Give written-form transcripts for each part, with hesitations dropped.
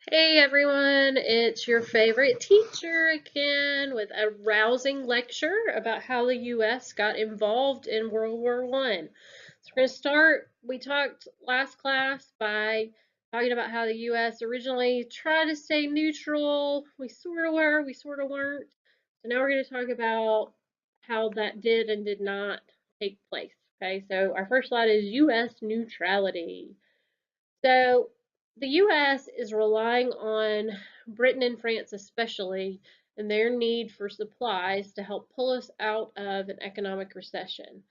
Hey everyone, it's your favorite teacher again with a rousing lecture about how the US got involved in World War I. So we're going to start, we talked last class by talking about how the US originally tried to stay neutral. We sort of were, we sort of weren't. So now we're going to talk about how that did and did not take place. Okay, so our first slide is US neutrality. So the US is relying on Britain and France especially and their need for supplies to help pull us out of an economic recession.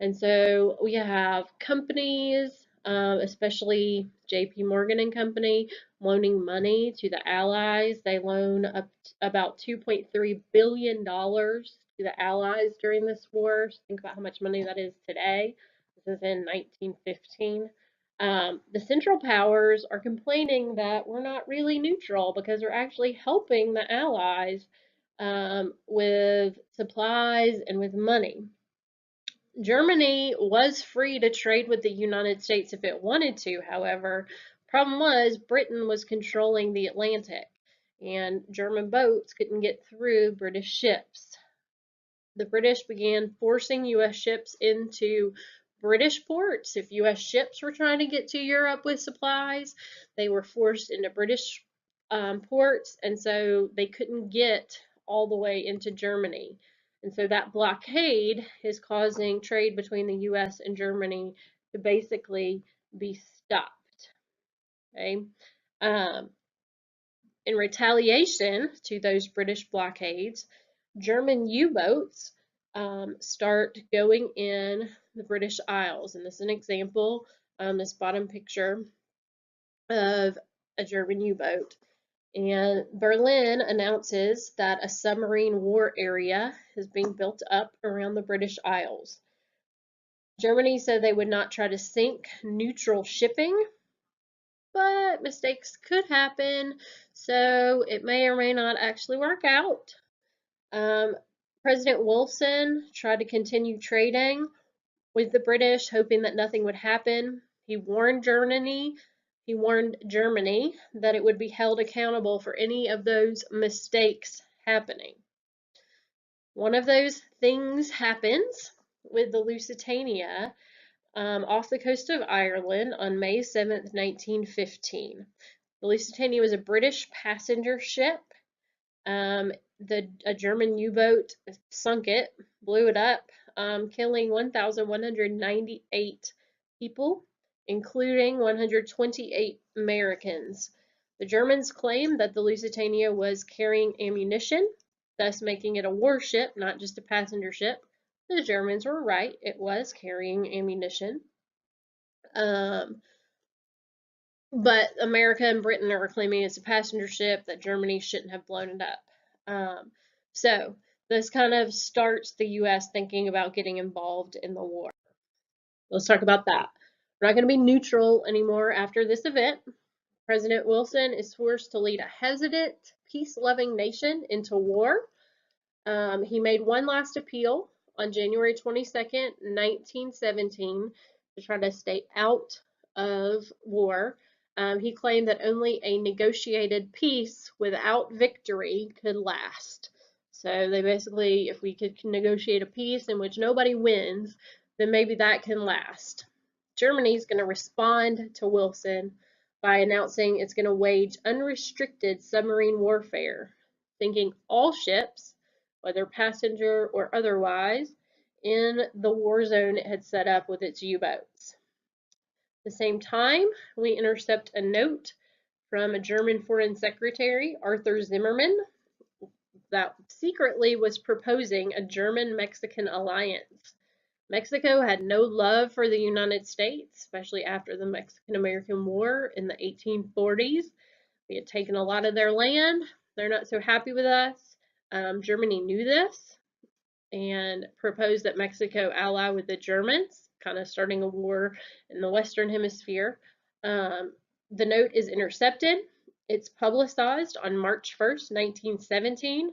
And so we have companies, especially JP Morgan and Company, loaning money to the Allies. They loan up about $2.3 billion to the Allies during this war. Think about how much money that is today. This is in 1915. The Central Powers are complaining that we're not really neutral because we're actually helping the Allies with supplies and with money. Germany was free to trade with the United States if it wanted to, however. Problem was, Britain was controlling the Atlantic, and German boats couldn't get through British ships. The British began forcing U.S. ships into British ports. If U.S. ships were trying to get to Europe with supplies, they were forced into British ports, and so they couldn't get all the way into Germany. And so that blockade is causing trade between the U.S. and Germany to basically be stopped. Okay. Um, in retaliation to those British blockades, German U-boats start going in the British Isles. And this is an example, this bottom picture of a German U-boat. And Berlin announces that a submarine war area is being built up around the British Isles. Germany said they would not try to sink neutral shipping, but mistakes could happen, so it may or may not actually work out. President Wilson tried to continue trading with the British, hoping that nothing would happen. He warned Germany that it would be held accountable for any of those mistakes happening. One of those things happens with the Lusitania off the coast of Ireland on May 7th, 1915. The Lusitania was a British passenger ship. A German U-boat sunk it, blew it up, killing 1,198 people, including 128 Americans. The Germans claimed that the Lusitania was carrying ammunition, thus making it a warship, not just a passenger ship. The Germans were right, it was carrying ammunition. But America and Britain are claiming it's a passenger ship, that Germany shouldn't have blown it up. So this kind of starts the U.S. thinking about getting involved in the war. Let's talk about that. We're not going to be neutral anymore after this event. President Wilson is forced to lead a hesitant, peace-loving nation into war. He made one last appeal on January 22nd, 1917, to try to stay out of war. He claimed that only a negotiated peace without victory could last. So they basically, if we could negotiate a peace in which nobody wins, then maybe that can last. Germany is going to respond to Wilson by announcing it's going to wage unrestricted submarine warfare, sinking all ships, whether passenger or otherwise, in the war zone it had set up with its U-boats. At the same time, we intercept a note from a German Foreign Secretary, Arthur Zimmermann, that secretly was proposing a German-Mexican alliance. Mexico had no love for the United States, especially after the Mexican-American War in the 1840s. We had taken a lot of their land. They're not so happy with us. Germany knew this and proposed that Mexico ally with the Germans, kind of starting a war in the Western Hemisphere. The note is intercepted. It's publicized on March 1st, 1917,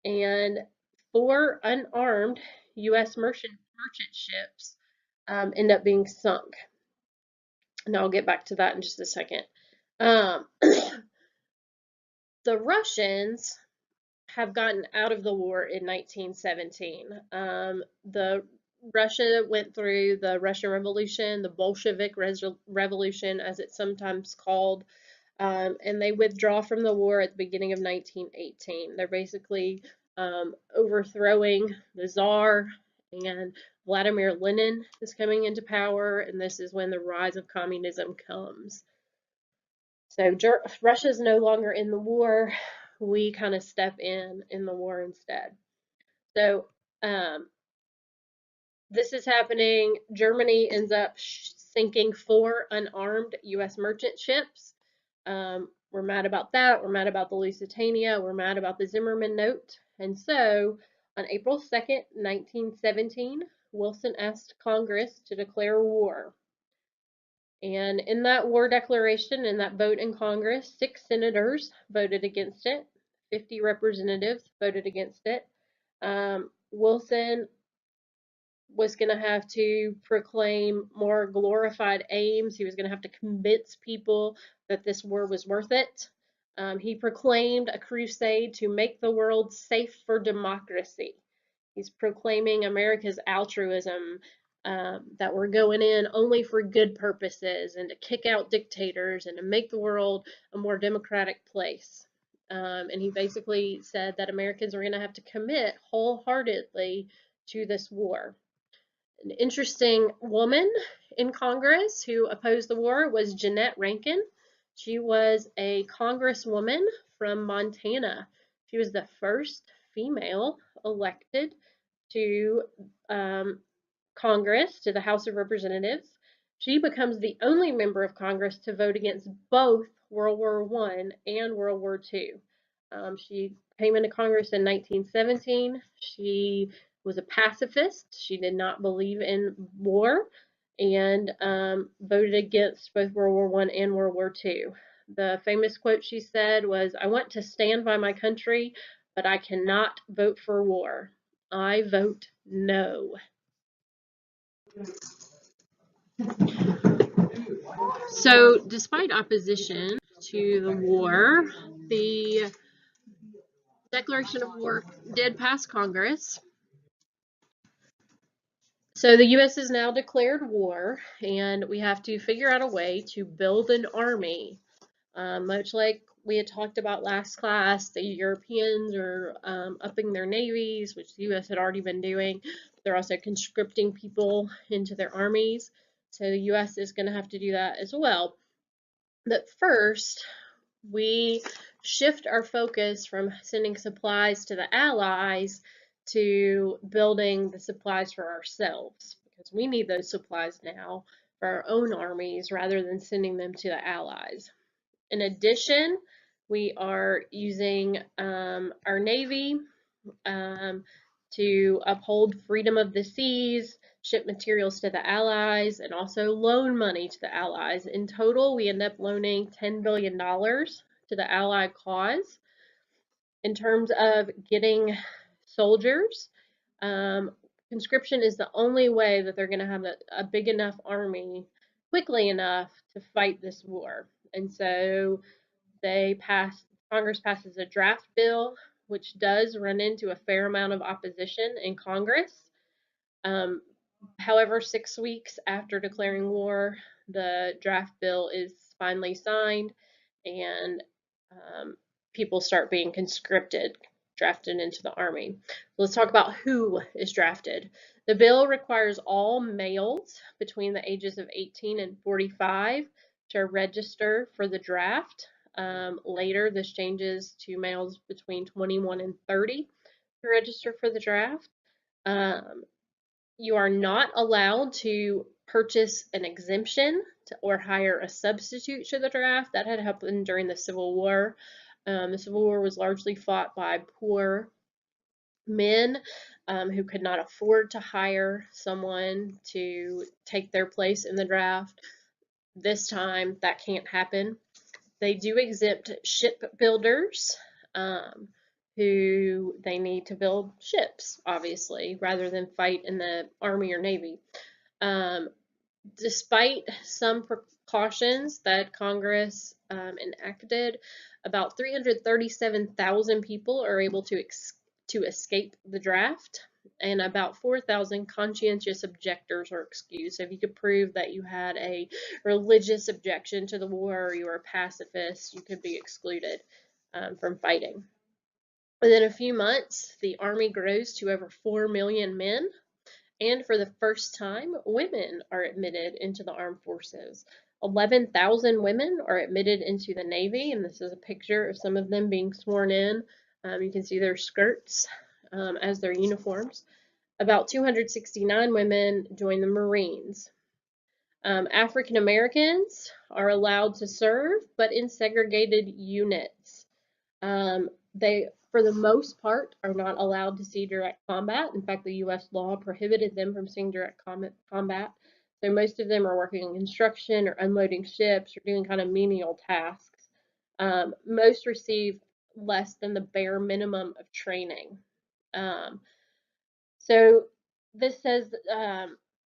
and 4 unarmed U.S. merchant ships end up being sunk. And I'll get back to that in just a second. The Russians have gotten out of the war in 1917. Russia went through the Russian Revolution, the Bolshevik Revolution, as it's sometimes called, and they withdraw from the war at the beginning of 1918. They're basically overthrowing the Tsar, and Vladimir Lenin is coming into power, and this is when the rise of communism comes. So Russia's no longer in the war. We kind of step in the war instead. So this is happening. Germany ends up sinking 4 unarmed U.S. merchant ships. We're mad about that. We're mad about the Lusitania. We're mad about the Zimmerman Note. And so on April 2nd, 1917, Wilson asked Congress to declare war. And in that war declaration, in that vote in Congress, 6 senators voted against it. 50 representatives voted against it. Wilson was going to have to proclaim more glorified aims. He was going to have to convince people that this war was worth it. He proclaimed a crusade to make the world safe for democracy. He's proclaiming America's altruism, that we're going in only for good purposes and to kick out dictators and to make the world a more democratic place. And he basically said that Americans were going to have to commit wholeheartedly to this war. An interesting woman in Congress who opposed the war was Jeannette Rankin. She was a congresswoman from Montana. She was the first female elected to Congress, to the House of Representatives. She becomes the only member of Congress to vote against both World War I and World War II. She came into Congress in 1917. She was a pacifist. She did not believe in war and voted against both World War I and World War II. The famous quote she said was, "I want to stand by my country, but I cannot vote for war. I vote no." So, despite opposition to the war, the Declaration of War did pass Congress. So the U.S. has now declared war, and we have to figure out a way to build an army. Much like we had talked about last class, the Europeans are upping their navies, which the U.S. had already been doing. They're also conscripting people into their armies. So the U.S. is going to have to do that as well. But first, we shift our focus from sending supplies to the Allies to building the supplies for ourselves, because we need those supplies now for our own armies rather than sending them to the Allies. In addition, we are using our Navy to uphold freedom of the seas, ship materials to the Allies, and also loan money to the Allies. In total, we end up loaning $10 billion to the Allied cause. In terms of getting soldiers, conscription is the only way that they're going to have a big enough army quickly enough to fight this war. And so Congress passes a draft bill, which does run into a fair amount of opposition in Congress. However, 6 weeks after declaring war, the draft bill is finally signed, and people start being conscripted, drafted into the army. Let's talk about who is drafted. The bill requires all males between the ages of 18 and 45 to register for the draft. Later, this changes to males between 21 and 30 to register for the draft. You are not allowed to purchase an exemption or hire a substitute to the draft. That had happened during the Civil War. The Civil War was largely fought by poor men who could not afford to hire someone to take their place in the draft. This time, that can't happen. They do exempt shipbuilders, who they need to build ships, obviously, rather than fight in the Army or Navy. Despite some precautions that Congress enacted. About 337,000 people are able to escape the draft, and about 4,000 conscientious objectors are excused. So if you could prove that you had a religious objection to the war or you were a pacifist, you could be excluded from fighting. Within a few months, the Army grows to over 4 million men, and for the first time, women are admitted into the armed forces. 11,000 women are admitted into the Navy, and this is a picture of some of them being sworn in. You can see their skirts as their uniforms. About 269 women join the Marines. African Americans are allowed to serve, but in segregated units. They, for the most part, are not allowed to see direct combat. In fact, the U.S. law prohibited them from seeing direct combat. So most of them are working in construction or unloading ships or doing kind of menial tasks. Most receive less than the bare minimum of training. So this says,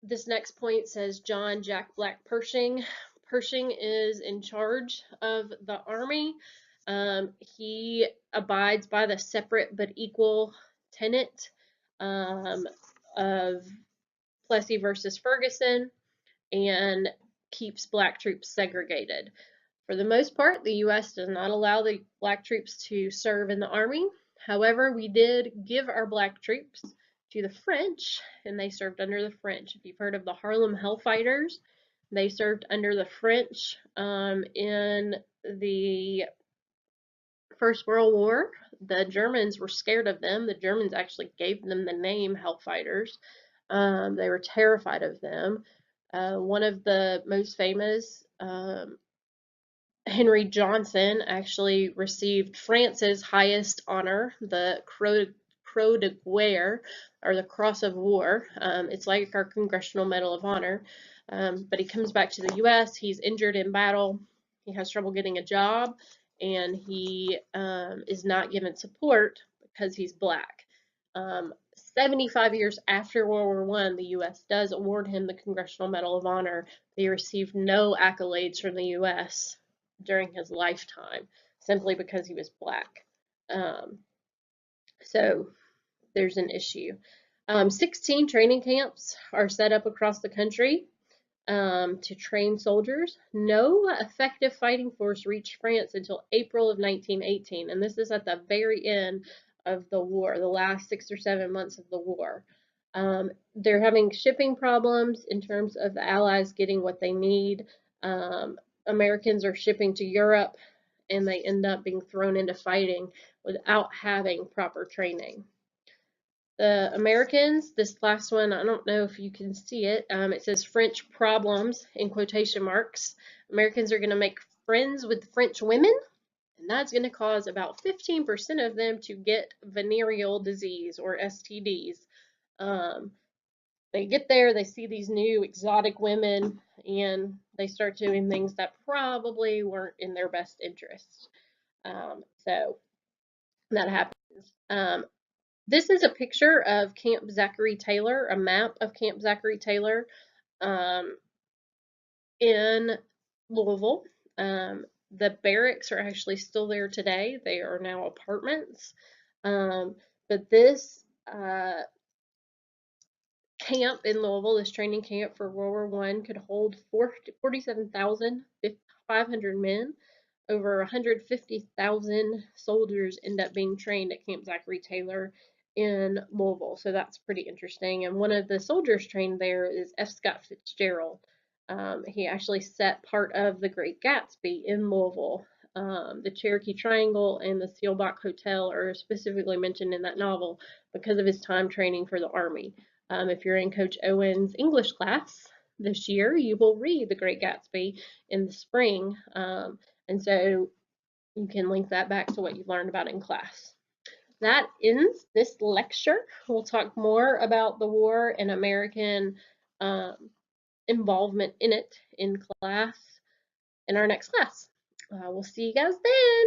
this next point says John Jack Black Pershing. Pershing is in charge of the Army. He abides by the separate but equal tenet of Plessy versus Ferguson and keeps black troops segregated. For the most part, the U.S. does not allow the black troops to serve in the Army. However, we did give our black troops to the French, and they served under the French. If you've heard of the Harlem Hellfighters, they served under the French in the First World War. The Germans were scared of them. The Germans actually gave them the name Hellfighters. They were terrified of them. One of the most famous, Henry Johnson, actually received France's highest honor, the Croix de Guerre, or the Cross of War. It's like our Congressional Medal of Honor. But he comes back to the U.S. He's injured in battle. He has trouble getting a job, and he is not given support because he's black. 75 years after World War I, the U.S. does award him the Congressional Medal of Honor. He received no accolades from the U.S. during his lifetime, simply because he was black. So there's an issue. 16 training camps are set up across the country to train soldiers. No effective fighting force reached France until April of 1918, and this is at the very end of the war, the last 6 or 7 months of the war. They're having shipping problems in terms of the Allies getting what they need. Americans are shipping to Europe, and they end up being thrown into fighting without having proper training. The Americans, this last one, I don't know if you can see it. It says French problems in quotation marks. Americans are going to make friends with French women, and that's going to cause about 15% of them to get venereal disease or STDs. They get there, they see these new exotic women, and they start doing things that probably weren't in their best interest. So that happens. This is a picture of Camp Zachary Taylor, a map of Camp Zachary Taylor in Louisville. The barracks are actually still there today. They are now apartments. But this camp in Louisville, this training camp for World War I, could hold 47,500 men. Over 150,000 soldiers end up being trained at Camp Zachary Taylor in Louisville, so that's pretty interesting. And one of the soldiers trained there is F. Scott Fitzgerald. He actually set part of the Great Gatsby in Louisville. The Cherokee Triangle and the Seelbach Hotel are specifically mentioned in that novel because of his time training for the Army. If you're in Coach Owen's English class this year, you will read The Great Gatsby in the spring, and so you can link that back to what you learned about in class. That ends this lecture. We'll talk more about the war and American involvement in it in class in our next class. We'll see you guys then.